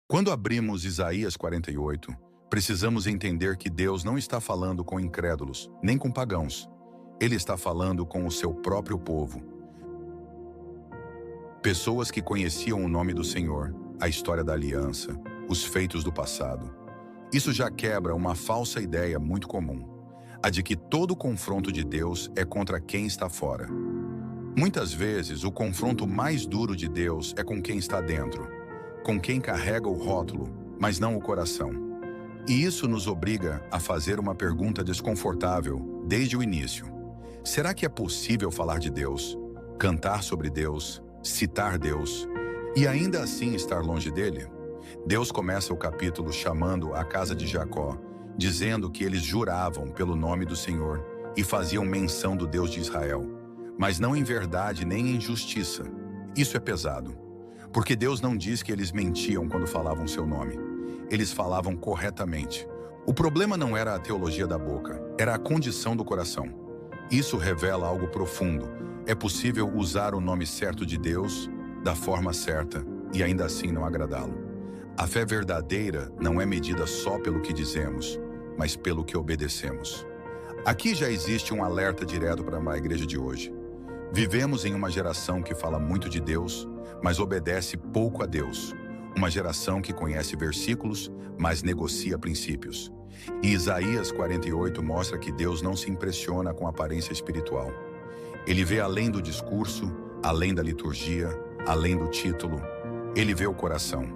Quando abrimos Isaías 48, precisamos entender que Deus não está falando com incrédulos, nem com pagãos. Ele está falando com o seu próprio povo. Pessoas que conheciam o nome do Senhor, a história da aliança, os feitos do passado. Isso já quebra uma falsa ideia muito comum, a de que todo confronto de Deus é contra quem está fora. Muitas vezes, o confronto mais duro de Deus é com quem está dentro, com quem carrega o rótulo, mas não o coração. E isso nos obriga a fazer uma pergunta desconfortável desde o início. Será que é possível falar de Deus, cantar sobre Deus, citar Deus, e ainda assim estar longe dele? Deus começa o capítulo chamando a casa de Jacó, dizendo que eles juravam pelo nome do Senhor e faziam menção do Deus de Israel, mas não em verdade nem em justiça. Isso é pesado, porque Deus não diz que eles mentiam quando falavam seu nome. Eles falavam corretamente. O problema não era a teologia da boca, era a condição do coração. Isso revela algo profundo. É possível usar o nome certo de Deus, da forma certa, e ainda assim não agradá-lo. A fé verdadeira não é medida só pelo que dizemos, mas pelo que obedecemos. Aqui já existe um alerta direto para a igreja de hoje. Vivemos em uma geração que fala muito de Deus, mas obedece pouco a Deus. Uma geração que conhece versículos, mas negocia princípios. E Isaías 48 mostra que Deus não se impressiona com a aparência espiritual. Ele vê além do discurso, além da liturgia, além do título. Ele vê o coração.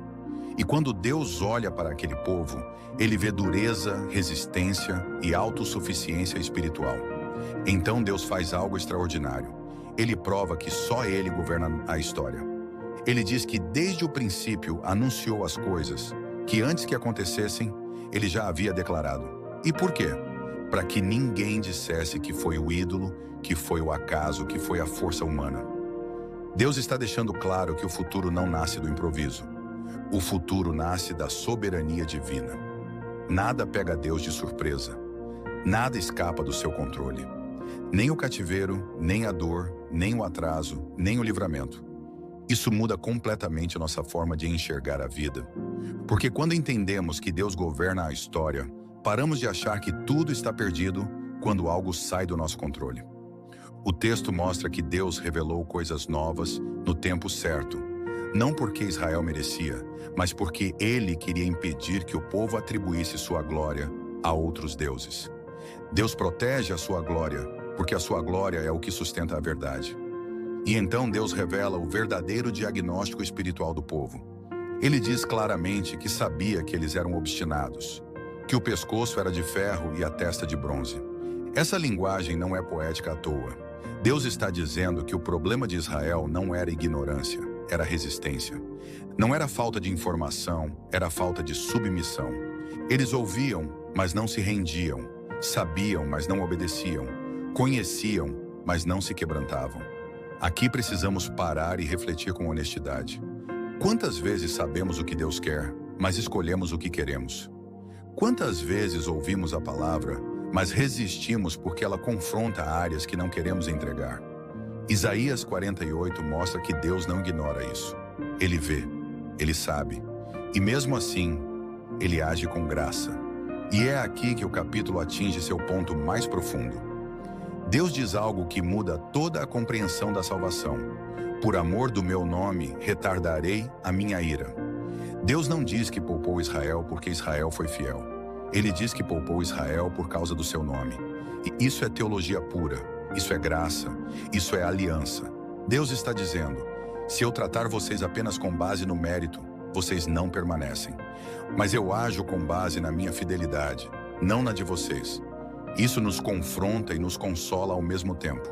E quando Deus olha para aquele povo, ele vê dureza, resistência e autossuficiência espiritual. Então Deus faz algo extraordinário. Ele prova que só ele governa a história. Ele diz que desde o princípio anunciou as coisas, que antes que acontecessem, ele já havia declarado. E por quê? Para que ninguém dissesse que foi o ídolo, que foi o acaso, que foi a força humana. Deus está deixando claro que o futuro não nasce do improviso. O futuro nasce da soberania divina. Nada pega Deus de surpresa. Nada escapa do seu controle. Nem o cativeiro, nem a dor, nem o atraso, nem o livramento. Isso muda completamente a nossa forma de enxergar a vida. Porque quando entendemos que Deus governa a história, paramos de achar que tudo está perdido quando algo sai do nosso controle. O texto mostra que Deus revelou coisas novas no tempo certo, não porque Israel merecia, mas porque ele queria impedir que o povo atribuísse sua glória a outros deuses. Deus protege a sua glória, porque a sua glória é o que sustenta a verdade. E então Deus revela o verdadeiro diagnóstico espiritual do povo. Ele diz claramente que sabia que eles eram obstinados, que o pescoço era de ferro e a testa de bronze. Essa linguagem não é poética à toa. Deus está dizendo que o problema de Israel não era ignorância, era resistência. Não era falta de informação, era falta de submissão. Eles ouviam, mas não se rendiam. Sabiam, mas não obedeciam. Conheciam, mas não se quebrantavam. Aqui precisamos parar e refletir com honestidade. Quantas vezes sabemos o que Deus quer, mas escolhemos o que queremos? Quantas vezes ouvimos a palavra, mas resistimos porque ela confronta áreas que não queremos entregar? Isaías 48 mostra que Deus não ignora isso. Ele vê, ele sabe, e mesmo assim, ele age com graça. E é aqui que o capítulo atinge seu ponto mais profundo. Deus diz algo que muda toda a compreensão da salvação. Por amor do meu nome, retardarei a minha ira. Deus não diz que poupou Israel porque Israel foi fiel. Ele diz que poupou Israel por causa do seu nome. E isso é teologia pura, isso é graça, isso é aliança. Deus está dizendo, se eu tratar vocês apenas com base no mérito, vocês não permanecem. Mas eu ajo com base na minha fidelidade, não na de vocês. Isso nos confronta e nos consola ao mesmo tempo.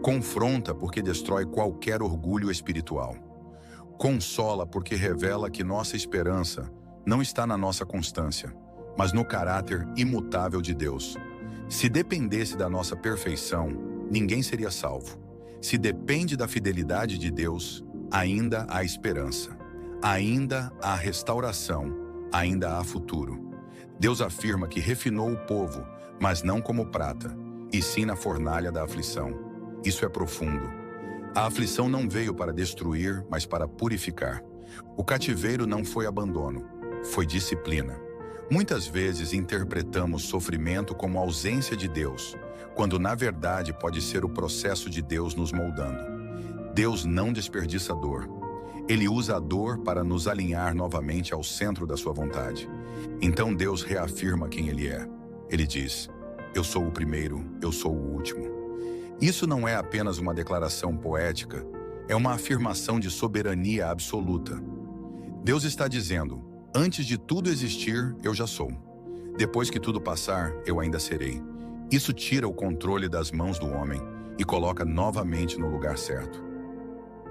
Confronta porque destrói qualquer orgulho espiritual. Consola porque revela que nossa esperança não está na nossa constância, mas no caráter imutável de Deus. Se dependesse da nossa perfeição, ninguém seria salvo. Se depende da fidelidade de Deus, ainda há esperança. Ainda há restauração, ainda há futuro. Deus afirma que refinou o povo, mas não como prata, e sim na fornalha da aflição. Isso é profundo. A aflição não veio para destruir, mas para purificar. O cativeiro não foi abandono, foi disciplina. Muitas vezes interpretamos sofrimento como ausência de Deus, quando na verdade pode ser o processo de Deus nos moldando. Deus não desperdiça dor. Ele usa a dor para nos alinhar novamente ao centro da sua vontade. Então Deus reafirma quem Ele é. Ele diz: eu sou o primeiro, eu sou o último. Isso não é apenas uma declaração poética, é uma afirmação de soberania absoluta. Deus está dizendo: antes de tudo existir, eu já sou. Depois que tudo passar, eu ainda serei. Isso tira o controle das mãos do homem e coloca novamente no lugar certo.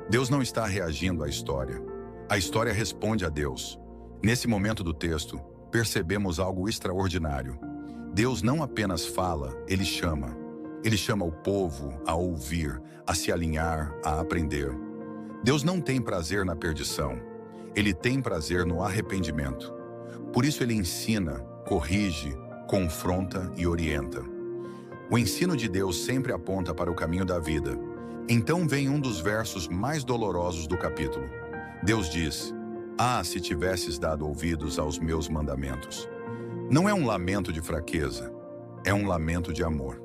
Deus não está reagindo à história. A história responde a Deus. Nesse momento do texto, percebemos algo extraordinário. Deus não apenas fala, Ele chama. Ele chama o povo a ouvir, a se alinhar, a aprender. Deus não tem prazer na perdição. Ele tem prazer no arrependimento. Por isso Ele ensina, corrige, confronta e orienta. O ensino de Deus sempre aponta para o caminho da vida. Então vem um dos versos mais dolorosos do capítulo. Deus diz: ah, se tivesses dado ouvidos aos meus mandamentos. Não é um lamento de fraqueza, é um lamento de amor.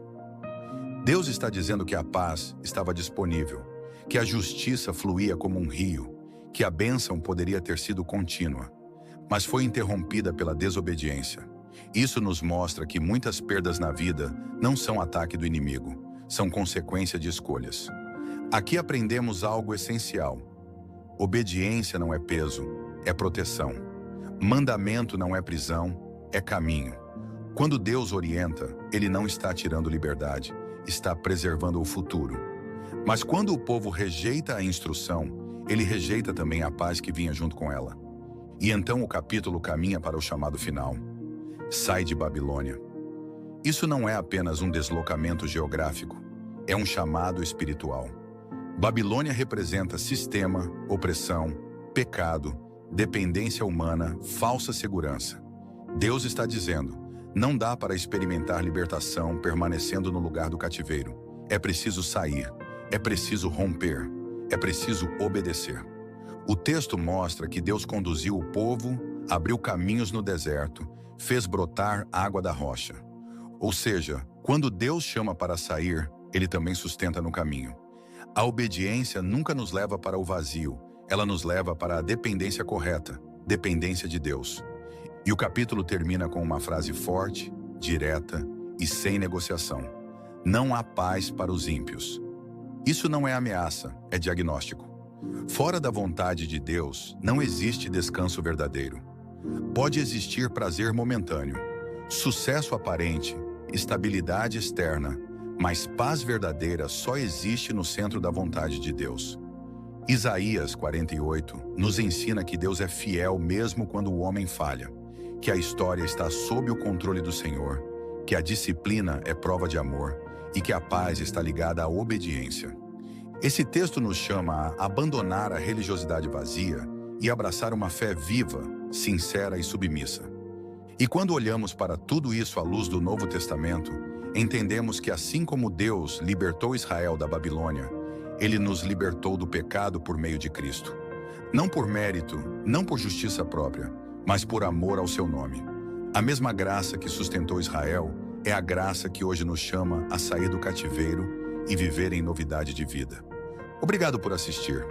Deus está dizendo que a paz estava disponível, que a justiça fluía como um rio, que a bênção poderia ter sido contínua, mas foi interrompida pela desobediência. Isso nos mostra que muitas perdas na vida não são ataque do inimigo, são consequência de escolhas. Aqui aprendemos algo essencial. Obediência não é peso, é proteção. Mandamento não é prisão, é caminho. Quando Deus orienta, Ele não está tirando liberdade, está preservando o futuro. Mas quando o povo rejeita a instrução, Ele rejeita também a paz que vinha junto com ela. E então o capítulo caminha para o chamado final. Sai de Babilônia. Isso não é apenas um deslocamento geográfico, é um chamado espiritual. Babilônia representa sistema, opressão, pecado, dependência humana, falsa segurança. Deus está dizendo: não dá para experimentar libertação permanecendo no lugar do cativeiro. É preciso sair, é preciso romper, é preciso obedecer. O texto mostra que Deus conduziu o povo, abriu caminhos no deserto, fez brotar água da rocha. Ou seja, quando Deus chama para sair, Ele também sustenta no caminho. A obediência nunca nos leva para o vazio, ela nos leva para a dependência correta, dependência de Deus. E o capítulo termina com uma frase forte, direta e sem negociação. Não há paz para os ímpios. Isso não é ameaça, é diagnóstico. Fora da vontade de Deus, não existe descanso verdadeiro. Pode existir prazer momentâneo, sucesso aparente, estabilidade externa, mas paz verdadeira só existe no centro da vontade de Deus. Isaías 48 nos ensina que Deus é fiel mesmo quando o homem falha, que a história está sob o controle do Senhor, que a disciplina é prova de amor e que a paz está ligada à obediência. Esse texto nos chama a abandonar a religiosidade vazia e abraçar uma fé viva, sincera e submissa. E quando olhamos para tudo isso à luz do Novo Testamento, entendemos que assim como Deus libertou Israel da Babilônia, Ele nos libertou do pecado por meio de Cristo. Não por mérito, não por justiça própria, mas por amor ao seu nome. A mesma graça que sustentou Israel é a graça que hoje nos chama a sair do cativeiro e viver em novidade de vida. Obrigado por assistir.